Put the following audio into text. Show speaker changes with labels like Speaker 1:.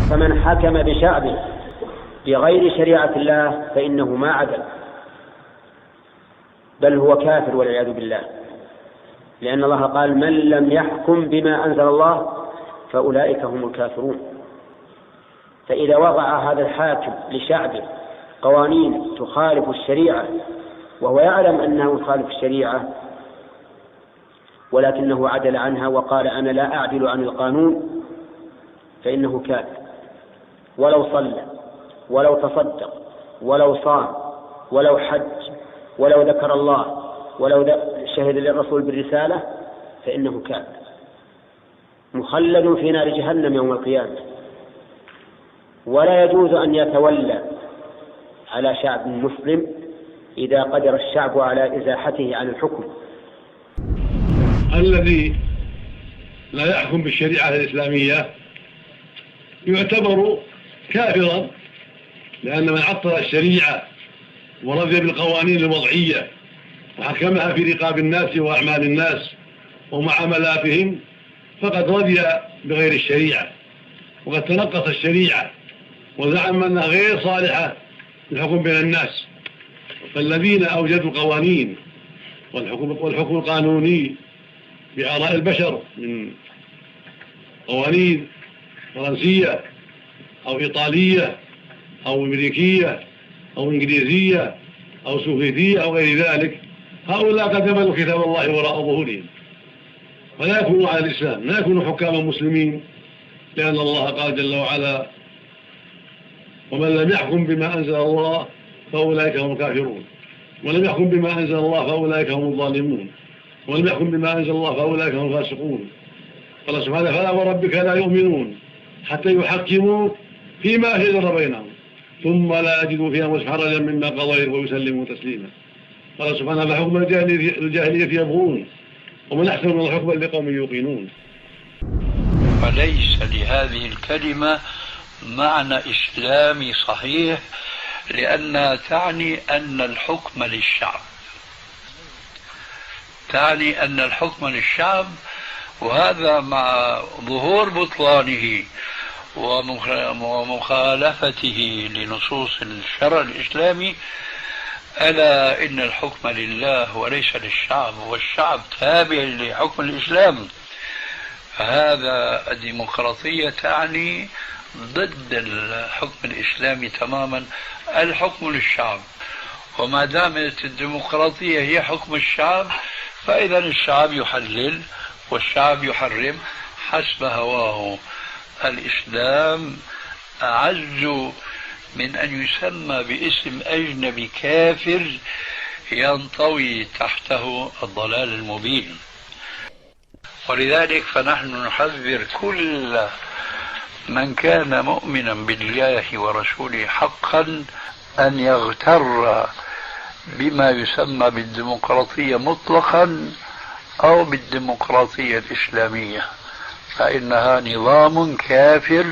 Speaker 1: فمن حكم بشعبه بغير شريعة الله فإنه ما عدل، بل هو كافر والعياذ بالله، لأن الله قال من لم يحكم بما أنزل الله فأولئك هم الكافرون. فإذا وضع هذا الحاكم لشعبه قوانين تخالف الشريعة وهو يعلم أنه يخالف الشريعة ولكنه عدل عنها وقال أنا لا أعدل عن القانون فإنه كافر، ولو صلى ولو تصدق ولو صام ولو حج ولو ذكر الله ولو شهد للرسول بالرسالة فإنه كافر مخلد في نار جهنم يوم القيامة. ولا يجوز أن يتولى على شعب مسلم إذا قدر الشعب على إزاحته عن الحكم.
Speaker 2: الذي لا يحكم بالشريعة الإسلامية يعتبر كافرا، لأن من عطل الشريعة ورضي بالقوانين الوضعية وحكمها في رقاب الناس وأعمال الناس ومعاملاتهم فقد رضي بغير الشريعة وقد تنقص الشريعة وزعم أنها غير صالحة للحكم بين الناس. فالذين أوجدوا القوانين والحكم القانوني بآراء البشر من قوانين فرنسية أو إيطالية أو أمريكية أو إنجليزية أو سوفيتية أو غير ذلك، هؤلاء قد يملوا كتاب الله وراء ظهورهم ولا يكونوا على الإسلام، لا يكونوا حكاما مسلمين، لأن الله قال جل وعلا ومن لم يحكم بما أنزل الله فأولئك هم الكافرون، ولم يحكم بما أنزل الله فأولئك هم الظالمون، ولم يحكم بما أنزل الله فأولئك هم الفاسقون. قال سبحانه فلا وربك لا يؤمنون حتى يحكموا فيما شجر بينهم ثم لا يجدوا فيها مسحرا مما قضيت ويسلموا تسليما. قال سبحانه فحكم الجاهلية يبغون ومن أحسن من الحكم لقوم يوقنون.
Speaker 3: وليس لهذه الكلمة معنى إسلامي صحيح، لأنها تعني أن الحكم للشعب، تعني أن الحكم للشعب، وهذا مع ظهور بطلانه ومخالفته لنصوص الشرع الإسلامي. ألا إن الحكم لله وليس للشعب، والشعب تابع لحكم الإسلام. فهذا الديمقراطية تعني ضد الحكم الإسلامي تماما، الحكم للشعب. وما دامت الديمقراطية هي حكم الشعب فإذا الشعب يحلل والشعب يحرم حسب هواه. الإسلام أعز من أن يسمى باسم أجنبي كافر ينطوي تحته الضلال المبين. ولذلك فنحن نحذر كل من كان مؤمنا بالله ورسوله حقا أن يغتر بما يسمى بالديمقراطية مطلقا أو بالديمقراطية الإسلامية، فإنها نظام كافر